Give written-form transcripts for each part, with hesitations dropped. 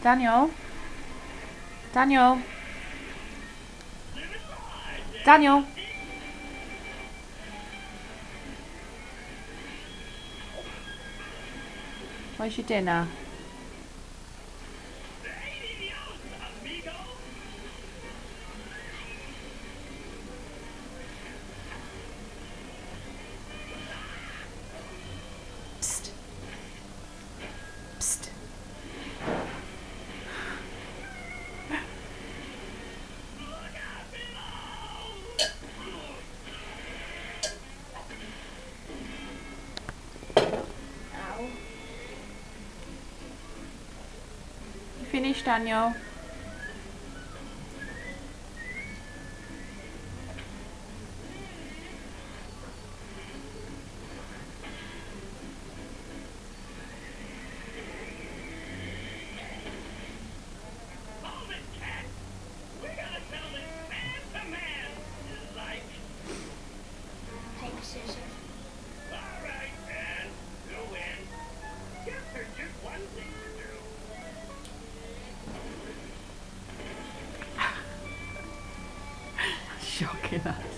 Daniel? Daniel? Daniel? Where's your dinner? Psst. Psst. You finished, Daniel? Shocking, that is.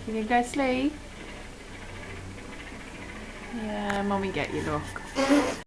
You gonna go sleep? Yeah, Mummy get you, look.